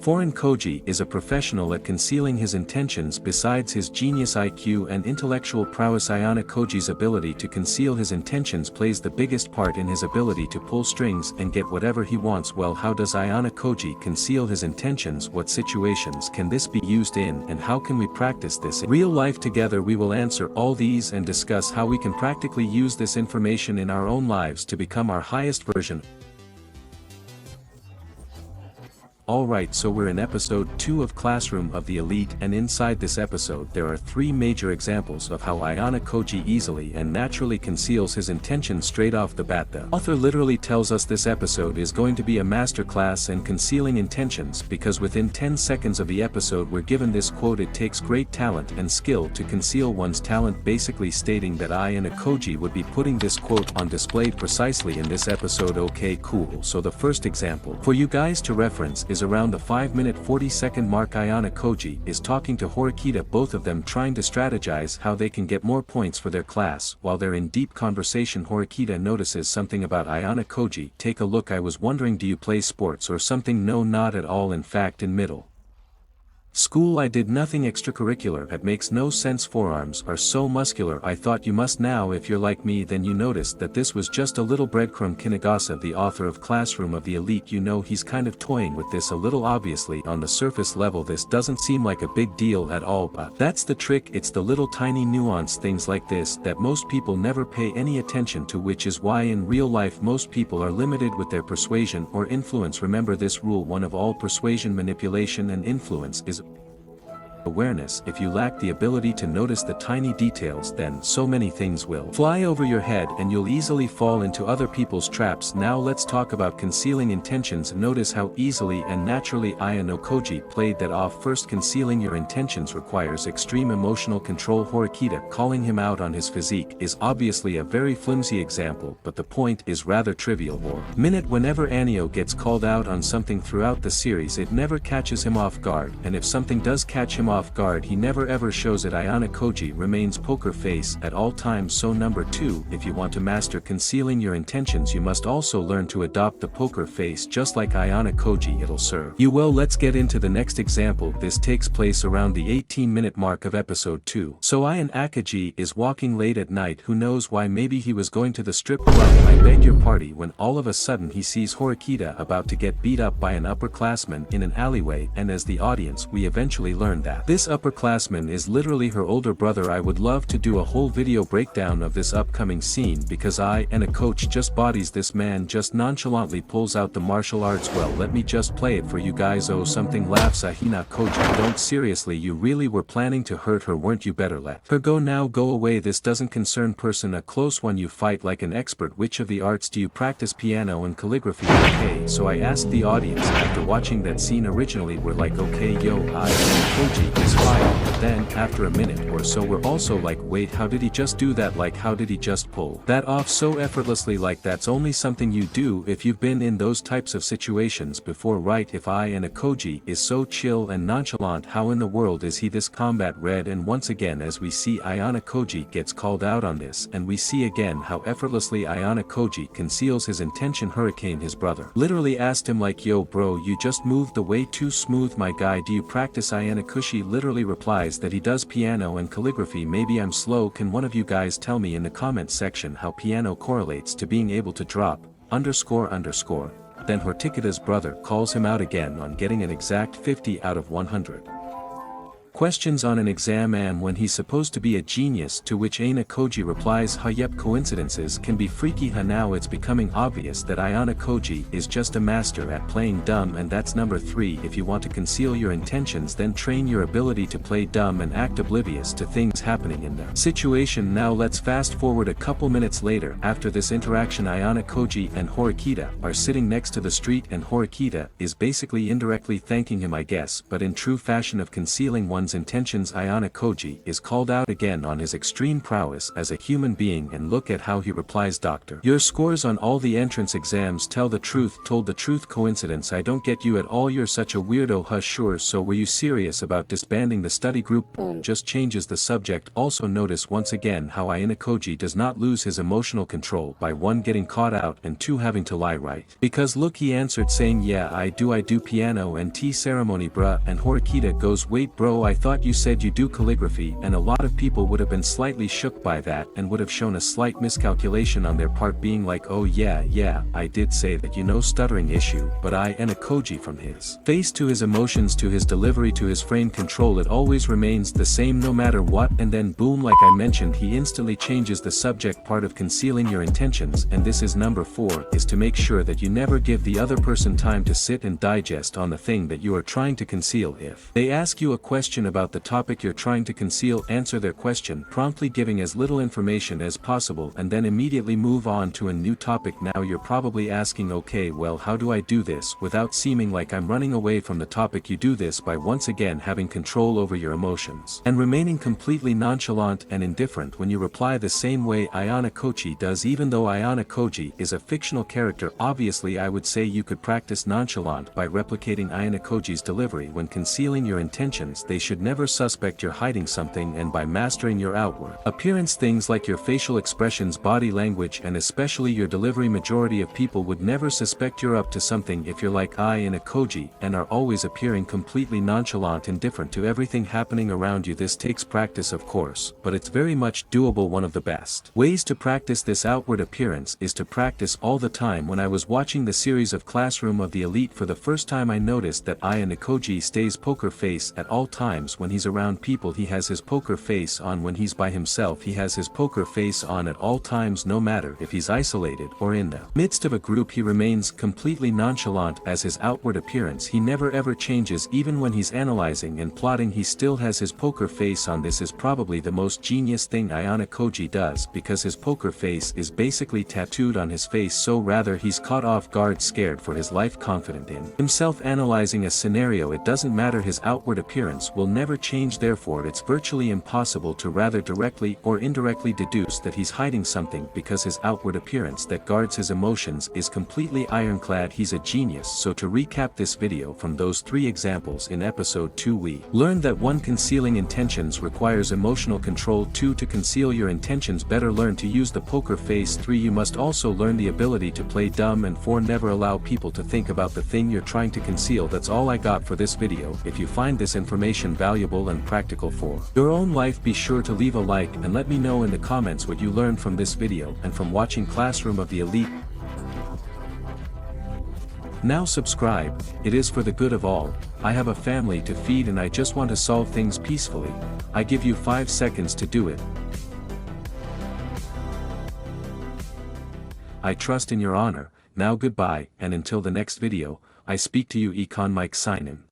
Foreign Koji is a professional at concealing his intentions. Besides his genius IQ and intellectual prowess, AYANOKOJI's ability to conceal his intentions plays the biggest part in his ability to pull strings and get whatever he wants. Well, how does AYANOKOJI conceal his intentions? What situations can this be used in, and how can we practice this in real life? Together we will answer all these and discuss how we can practically use this information in our own lives to become our highest version. Alright, so we're in episode 2 of Classroom of the Elite, and inside this episode there are 3 major examples of how AYANOKOJI easily and naturally conceals his intentions straight off the bat. The author literally tells us this episode is going to be a masterclass in concealing intentions, because within 10 seconds of the episode we're given this quote: "It takes great talent and skill to conceal one's talent," basically stating that AYANOKOJI would be putting this quote on display precisely in this episode. Okay, cool. So the first example for you guys to reference is around the 5-minute 40-second mark. AYANOKOJI is talking to Horikita, both of them trying to strategize how they can get more points for their class. While they're in deep conversation, Horikita notices something about AYANOKOJI. "Take a look. I was wondering, do you play sports or something?" "No, not at all. In fact, in middle school I did nothing extracurricular." "That makes no sense. Forearms are so muscular." "I thought you must now. If you're like me, then you noticed that this was just a little breadcrumb." Kinagasa, the author of Classroom of the Elite, you know he's kind of toying with this a little. Obviously on the surface level this doesn't seem like a big deal at all, but that's the trick. It's the little tiny nuanced things like this that most people never pay any attention to, which is why in real life most people are limited with their persuasion or influence. Remember this rule: one of all persuasion, manipulation and influence is awareness. If you lack the ability to notice the tiny details, then so many things will fly over your head and you'll easily fall into other people's traps. Now let's talk about concealing intentions. Notice how easily and naturally AYANOKOJI played that off. First, concealing your intentions requires extreme emotional control. Horikita calling him out on his physique is obviously a very flimsy example, but the point is rather trivial. Or minute, whenever Anio gets called out on something throughout the series, it never catches him off guard, and if something does catch him off guard, he never ever shows it. AYANOKOJI remains poker face at all times. So number 2, if you want to master concealing your intentions, you must also learn to adopt the poker face just like AYANOKOJI. It'll serve you well. Let's get into the next example. This takes place around the 18-minute mark of episode 2. So AYANOKOJI is walking late at night. Who knows why? Maybe he was going to the strip club, I beg your party, when all of a sudden he sees Horikita about to get beat up by an upperclassman in an alleyway, and as the audience we eventually learn that this upperclassman is literally her older brother. I would love to do a whole video breakdown of this upcoming scene, because AYANOKOJI just bodies this man, just nonchalantly pulls out the martial arts. Well, let me just play it for you guys. "Oh, something," laughs AYANOKOJI. "Don't, seriously, you really were planning to hurt her, weren't you? Better let her go now. Go away. This doesn't concern person. A close one. You fight like an expert. Which of the arts do you practice?" "Piano and calligraphy." "Okay." So I asked the audience after watching that scene. Originally we're like, okay, yo, AYANOKOJI is fire, but then after a minute or so we're also like, wait, how did he just do that? Like, how did he just pull that off so effortlessly? Like, that's only something you do if you've been in those types of situations before, right? If AYANOKOJI is so chill and nonchalant, how in the world is he this combat red? And once again, as we see, AYANOKOJI gets called out on this, and we see again how effortlessly AYANOKOJI conceals his intention. Hurricane, his brother, literally asked him like, yo bro, you just moved the way too smooth, my guy. Do you practice? AYANOKOJI literally replies that he does piano and calligraphy. Maybe I'm slow. Can one of you guys tell me in the comment section how piano correlates to being able to drop __? Then Horikita's brother calls him out again on getting an exact 50 out of 100 questions on an exam, and when he's supposed to be a genius, to which AYANOKOJI replies, yep, coincidences can be freaky. Now it's becoming obvious that AYANOKOJI is just a master at playing dumb, and that's number 3. If you want to conceal your intentions, then train your ability to play dumb and act oblivious to things happening in the situation. Now let's fast forward a couple minutes later. After this interaction, AYANOKOJI and Horikita are sitting next to the street, and Horikita is basically indirectly thanking him, I guess, but in true fashion of concealing one's one's intentions. Ayanokoji is called out again on his extreme prowess as a human being, and look at how he replies. Doctor, your scores on all the entrance exams tell the truth. Told the truth. Coincidence? I don't get you at all. You're such a weirdo. Hush. Sure. So were you serious about disbanding the study group? Just changes the subject. Also notice once again how Ayanokoji does not lose his emotional control by 1 getting caught out and 2 having to lie right. Because look, he answered saying yeah I do piano and tea ceremony bruh, and Horikita goes wait bro, I thought you said you do calligraphy, and a lot of people would have been slightly shook by that and would have shown a slight miscalculation on their part, being like oh yeah I did say that, you know, stuttering issue. But Ayanokoji, from his face to his emotions to his delivery to his frame control, it always remains the same no matter what. And then boom, like I mentioned, he instantly changes the subject part of concealing your intentions, and this is number 4, is to make sure that you never give the other person time to sit and digest on the thing that you are trying to conceal. If they ask you a question about the topic you're trying to conceal, answer their question promptly, giving as little information as possible, and then immediately move on to a new topic. Now you're probably asking, okay, well, how do I do this without seeming like I'm running away from the topic? You do this by once again having control over your emotions and remaining completely nonchalant and indifferent when you reply the same way Ayanokoji does. Even though Ayanokoji is a fictional character, obviously I would say you could practice nonchalant by replicating Ayanokoji's delivery when concealing your intentions. They should never suspect you're hiding something, and by mastering your outward appearance, things like your facial expressions, body language, and especially your delivery, majority of people would never suspect you're up to something if you're like Ayanokoji and are always appearing completely nonchalant, indifferent to everything happening around you. This takes practice, of course, but it's very much doable. One of the best ways to practice this outward appearance is to practice all the time. When I was watching the series of Classroom of the Elite for the first time, I noticed that Ayanokoji stays poker face at all times. When he's around people, he has his poker face on. When he's by himself, he has his poker face on at all times. No matter if he's isolated or in the midst of a group, he remains completely nonchalant as his outward appearance. He never ever changes. Even when he's analyzing and plotting, he still has his poker face on. This is probably the most genius thing Ayanokoji does, because his poker face is basically tattooed on his face, so rather he's caught off guard, scared for his life, confident in himself, analyzing a scenario. It doesn't matter, his outward appearance will never change. Therefore it's virtually impossible to rather directly or indirectly deduce that he's hiding something, because his outward appearance that guards his emotions is completely ironclad. He's a genius. So to recap this video, from those 3 examples in episode 2, we learned that 1. Concealing intentions requires emotional control. 2. To conceal your intentions better, learn to use the poker face. 3. You must also learn the ability to play dumb. And 4. Never allow people to think about the thing you're trying to conceal. That's all I got for this video. If you find this information valuable and practical for your own life, be sure to leave a like and let me know in the comments what you learned from this video and from watching Classroom of the Elite. Now subscribe, it is for the good of all. I have a family to feed and I just want to solve things peacefully. I give you 5 seconds to do it. I trust in your honor. Now goodbye, and until the next video, I speak to you, Econ Mike signing.